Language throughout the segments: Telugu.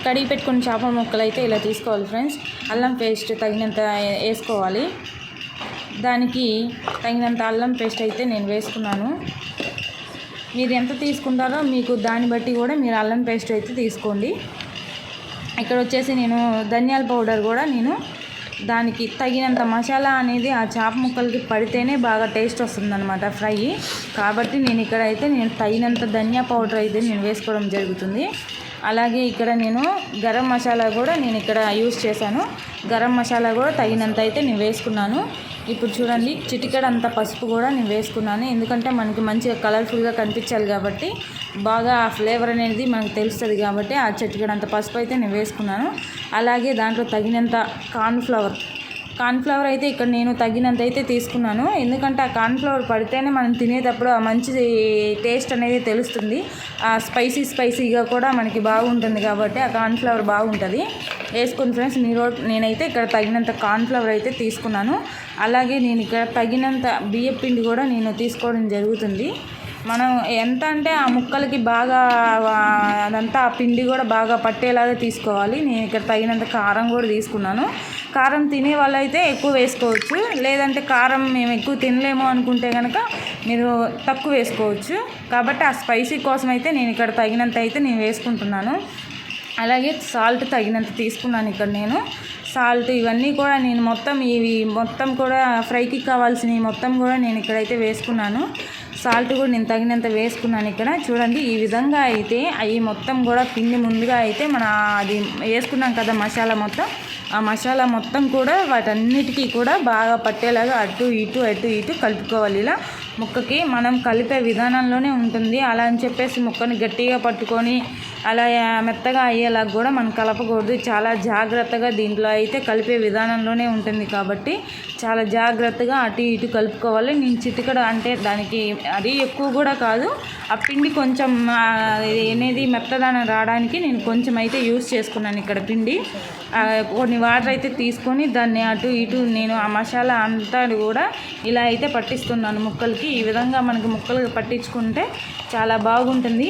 కడిగి పెట్టుకున్న చేపల ముక్కలు అయితే ఇలా తీసుకోవాలి ఫ్రెండ్స్. అల్లం పేస్ట్ తగినంత వేసుకోవాలి. దానికి తగినంత అల్లం పేస్ట్ అయితే నేను వేసుకున్నాను. మీరు ఎంత తీసుకుంటారో మీకు దాన్ని బట్టి కూడా మీరు అల్లం పేస్ట్ అయితే తీసుకోండి. ఇక్కడ వచ్చేసి నేను ధనియాల పౌడర్ కూడా నేను దానికి తగినంత మసాలా అనేది ఆ చేప ముక్కలకి పడితేనే బాగా టేస్ట్ వస్తుందన్నమాట ఫ్రై. కాబట్టి నేను ఇక్కడైతే తగినంత ధనియా పౌడర్ అయితే నేను వేసుకోవడం జరుగుతుంది. అలాగే ఇక్కడ నేను గరం మసాలా కూడా నేను ఇక్కడ యూస్ చేశాను. గరం మసాలా కూడా తగినంత అయితే నేను వేసుకున్నాను. ఇప్పుడు చూడండి చిటికెడంత పసుపు కూడా నేను వేసుకున్నాను. ఎందుకంటే మనకి మంచిగా కలర్ఫుల్గా కనిపించాలి కాబట్టి, బాగా ఆ ఫ్లేవర్ అనేది మనకు తెలుస్తుంది కాబట్టి ఆ చిటికెడంత పసుపు అయితే నేను వేసుకున్నాను. అలాగే దాంట్లో తగినంత కార్న్ఫ్లవర్ అయితే ఇక్కడ నేను తగినంత అయితే తీసుకున్నాను. ఎందుకంటే ఆ కార్న్ఫ్లవర్ పడితేనే మనం తినేటప్పుడు ఆ మంచి టేస్ట్ అనేది తెలుస్తుంది. ఆ స్పైసీగా కూడా మనకి బాగుంటుంది కాబట్టి ఆ కార్న్ఫ్లవర్ బాగుంటుంది. వేసుకుని ఫ్రెండ్స్ నేనైతే ఇక్కడ తగినంత కార్న్ఫ్లవర్ అయితే తీసుకున్నాను. అలాగే నేను ఇక్కడ తగినంత బియ్యం పిండి కూడా నేను తీసుకోవడం జరుగుతుంది. మనం ఎంత అంటే ఆ ముక్కలకి బాగా అదంతా ఆ పిండి కూడా బాగా పట్టేలాగా తీసుకోవాలి. నేను ఇక్కడ తగినంత కారం కూడా తీసుకున్నాను. కారం తినే వాళ్ళైతే ఎక్కువ వేసుకోవచ్చు, లేదంటే కారం మేము ఎక్కువ తినలేము అనుకుంటే కనుక మీరు తక్కువ వేసుకోవచ్చు. కాబట్టి ఆ స్పైసీ కోసం అయితే నేను ఇక్కడ తగినంత అయితే నేను వేసుకుంటున్నాను. అలాగే సాల్ట్ తగినంత తీసుకున్నాను. ఇక్కడ నేను సాల్ట్ ఇవన్నీ కూడా నేను మొత్తం కూడా ఫ్రైకి కావాల్సినవి మొత్తం కూడా నేను ఇక్కడైతే వేసుకున్నాను. సాల్ట్ కూడా నేను తగినంత వేసుకున్నాను. ఇక్కడ చూడండి ఈ విధంగా అయితే అవి మొత్తం కూడా పిండి ముందుగా అయితే అది వేసుకున్నాం కదా మసాలా మొత్తం, ఆ మసాలా మొత్తం కూడా వాటన్నిటికీ కూడా బాగా పట్టేలాగా అటు ఇటు కలుపుకోవాలి. ఇలా ముక్కకి మనం కలిపే విధానంలోనే ఉంటుంది. అలా అని చెప్పేసి ముక్కని గట్టిగా పట్టుకొని అలా మెత్తగా అయ్యేలా కూడా మనం కలపకూడదు. చాలా జాగ్రత్తగా దీంట్లో అయితే కలిపే విధానంలోనే ఉంటుంది కాబట్టి చాలా జాగ్రత్తగా అటు ఇటు కలుపుకోవాలి. నేను చిటికెడు అంటే దానికి అది ఎక్కువ కూడా కాదు, ఆ పిండి కొంచెం అనేది మెత్తదనం రావడానికి నేను కొంచెం అయితే యూస్ చేసుకున్నాను. ఇక్కడ పిండి కొన్ని వాటర్ అయితే తీసుకొని దాన్ని అటు ఇటు నేను ఆ మసాలా అంతా కూడా ఇలా అయితే పట్టిస్తున్నాను ముక్కలకి. ఈ విధంగా మనకి ముక్కలు పట్టించుకుంటే చాలా బాగుంటుంది,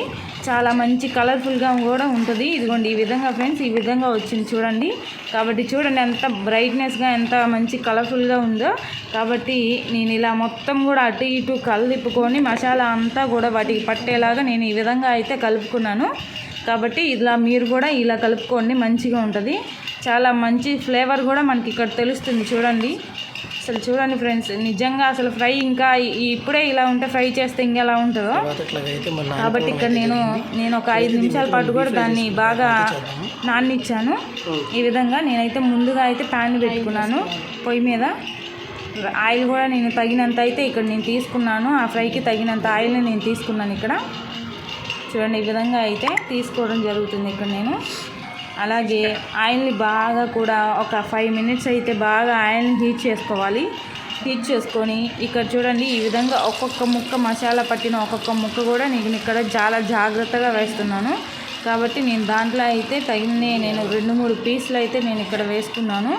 చాలా మంచి కలర్ఫుల్గా కూడా ఉంటుంది. ఇదిగోండి ఈ విధంగా ఫ్రెండ్స్, ఈ విధంగా వచ్చింది చూడండి. కాబట్టి చూడండి ఎంత బ్రైట్నెస్గా ఎంత మంచి కలర్ఫుల్గా ఉందో. కాబట్టి నేను ఇలా మొత్తం కూడా అటు ఇటు కలుపుకొని మసాలా అంతా కూడా వాటికి పట్టేలాగా నేను ఈ విధంగా అయితే కలుపుకున్నాను. కాబట్టి ఇలా మీరు కూడా ఇలా కలుపుకోండి, మంచిగా ఉంటుంది. చాలా మంచి ఫ్లేవర్ కూడా మనకి ఇక్కడ తెలుస్తుంది చూడండి. అసలు చూడండి ఫ్రెండ్స్, నిజంగా అసలు ఫ్రై ఇంకా ఇప్పుడే ఇలా ఉంటే ఫ్రై చేస్తే ఇంకెలా ఉంటుందో. కాబట్టి ఇక్కడ నేను ఒక 5 నిమిషాల పాటు కూడా దాన్ని బాగా నాననిచ్చాను. ఈ విధంగా నేనైతే ముందుగా అయితే ప్యాన్ పెట్టుకున్నాను పొయ్యి మీద. ఆయిల్ కూడా నేను తగినంత అయితే ఇక్కడ నేను తీసుకున్నాను. ఆ ఫ్రైకి తగినంత ఆయిల్ని నేను తీసుకున్నాను. ఇక్కడ చూడండి ఈ విధంగా అయితే తీసుకోవడం జరుగుతుంది ఇక్కడ నేను. అలాగే ఆయిల్ని బాగా కూడా ఒక 5 మినిట్స్ అయితే బాగా ఆయిల్ని హీట్ చేసుకోవాలి. హీట్ చేసుకొని ఇక్కడ చూడండి ఈ విధంగా ఒక్కొక్క ముక్క మసాలా పట్టిన ఒక్కొక్క ముక్క కూడా నేను ఇక్కడ చాలా జాగ్రత్తగా వేస్తున్నాను. కాబట్టి నేను దాంట్లో అయితే నేను 2-3 పీసులు అయితే నేను ఇక్కడ వేసుకున్నాను.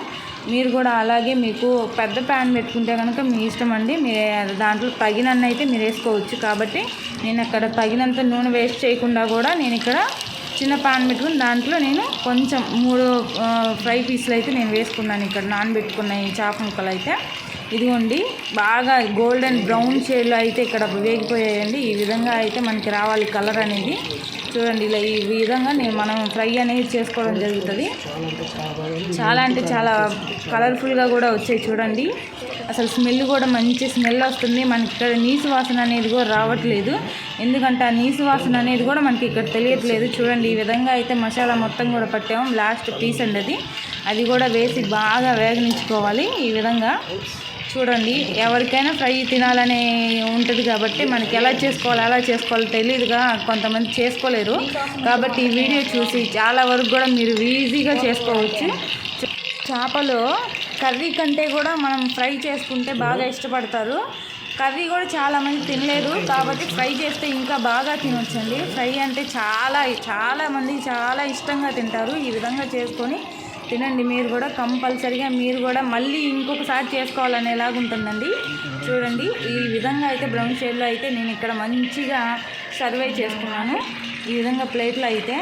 మీరు కూడా అలాగే మీకు పెద్ద ప్యాన్ పెట్టుకుంటే కనుక మీ ఇష్టం అండి, మీరు దాంట్లో తగినన్ని అయితే మీరు వేసుకోవచ్చు. కాబట్టి నేను అక్కడ తగినంత నూనె వేస్ట్ చేయకుండా కూడా నేను ఇక్కడ చిన్న పాన్ పెట్టుకుని దాంట్లో నేను కొంచెం 3 ఫ్రై పీసులు అయితే నేను వేసుకున్నాను. ఇక్కడ నానబెట్టుకున్న ఈ చేప ముక్కలు అయితే ఇదిగోండి బాగా గోల్డెన్ బ్రౌన్ షేడ్లో అయితే ఇక్కడ వేగిపోయాయండి. ఈ విధంగా అయితే మనకి రావాలి కలర్ అనేది. చూడండి ఇలా ఈ విధంగా మనం ఫ్రై అనేది చేసుకోవడం జరుగుతుంది. చాలా అంటే చాలా కలర్ఫుల్గా కూడా వచ్చాయి చూడండి. అసలు స్మెల్ కూడా మంచి స్మెల్ వస్తుంది. మనకి ఇక్కడ నీసు వాసన అనేది కూడా రావట్లేదు, ఎందుకంటే ఆ నీసు వాసన అనేది కూడా మనకి ఇక్కడ తెలియట్లేదు. చూడండి ఈ విధంగా అయితే మసాలా మొత్తం కూడా పట్టాము. లాస్ట్ పీస్ అండి అది కూడా వేసి బాగా వేగనించుకోవాలి. ఈ విధంగా చూడండి ఎవరికైనా ఫ్రై తినాలనే ఉంటుంది కాబట్టి మనకి ఎలా చేసుకోవాలో తెలియదుగా, కొంతమంది చేసుకోలేరు. కాబట్టి ఈ వీడియో చూసి చాలా వరకు కూడా మీరు ఈజీగా చేసుకోవచ్చు. చేపలు కర్రీ కంటే కూడా మనం ఫ్రై చేసుకుంటే బాగా ఇష్టపడతారు. కర్రీ కూడా చాలామంది తినలేరు కాబట్టి ఫ్రై చేస్తే ఇంకా బాగా తినొచ్చండి. ఫ్రై అంటే చాలామంది చాలా ఇష్టంగా తింటారు. ఈ విధంగా చేసుకొని తినండి మీరు కూడా కంపల్సరీగా. మీరు కూడా మళ్ళీ ఇంకొకసారి చేసుకోవాలనేలాగా ఉంటుందండి. చూడండి ఈ విధంగా అయితే బ్రౌన్ షేడ్లో అయితే నేను ఇక్కడ మంచిగా సర్వ్ చేసుకున్నాను. ఈ విధంగా ప్లేట్లో అయితే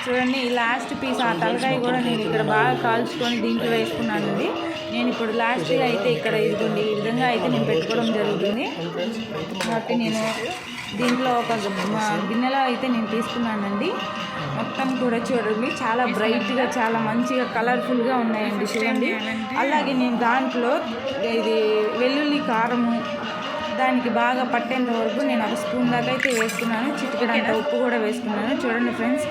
చూడండి ఈ లాస్ట్ పీస్ ఆ తలకాయ కూడా నేను ఇక్కడ బాగా కాల్చుకొని దీంట్లో వేసుకున్నానండి. నేను ఇప్పుడు లాస్ట్గా అయితే ఇక్కడ ఇదిగోండి ఈ విధంగా అయితే నేను పెట్టుకోవడం జరుగుతుంది. కాబట్టి నేను దీంట్లో ఒక గిన్నెలో అయితే నేను తీసుకున్నానండి. మొత్తం కూడా చూడండి చాలా బ్రైట్గా చాలా మంచిగా కలర్ఫుల్గా ఉన్నాయండి చూడండి. అలాగే నేను దాంట్లో ఇది వెల్లుల్లి కారము దానికి బాగా పట్టేంత వరకు నేను ఒక స్పూన్ దాకా అయితే వేసుకున్నాను. చిటికెడంత ఉప్పు కూడా వేసుకున్నాను. చూడండి ఫ్రెండ్స్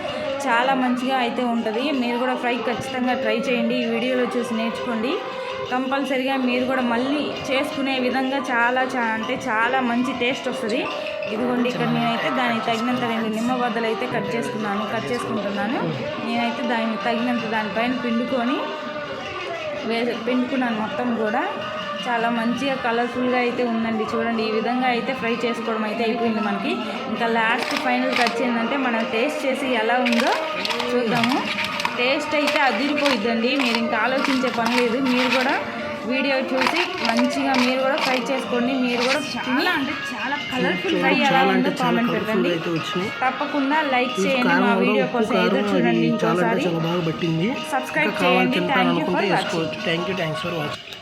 చాలా మంచిగా అయితే ఉంటుంది. మీరు కూడా ఫ్రై ఖచ్చితంగా ట్రై చేయండి. ఈ వీడియోలో చూసి నేర్చుకోండి. కంపల్సరీగా మీరు కూడా మళ్ళీ చేసుకునే విధంగా అంటే చాలా మంచి టేస్ట్ వస్తుంది. ఇదిగోండి ఇక్కడ నేనైతే దానికి తగినంత 2 నిమ్మ బద్దలు అయితే కట్ చేసుకుంటున్నాను. నేనైతే దానికి తగినంత దానిపైన పిండుకున్నాను మొత్తం కూడా. చాలా మంచిగా కలర్ఫుల్గా అయితే ఉందండి చూడండి. ఈ విధంగా అయితే ఫ్రై చేసుకోవడం అయితే అయిపోయింది మనకి. ఇంకా లాస్ట్ ఫైనల్ టచ్ ఏంటంటే మనం టేస్ట్ చేసి ఎలా ఉందో చూద్దాము. టేస్ట్ అయితే అదిరిపోయిద్దండి. మీరు ఇంకా ఆలోచించే పని లేదు. మీరు కూడా వీడియో చూసి మంచిగా మీరు కూడా ఫ్రై చేసుకోండి. మీరు కూడా చాలా అంటే చాలా కలర్ఫుల్ ఫ్రై ఎలా ఉందో కామెంట్ పెట్టండి. తప్పకుండా లైక్ చేయండి. మా వీడియో కోసం ఎదురు చూడండి. ఇంకోసారి సబ్స్క్రైబ్ చేయండి. Thank you for watching.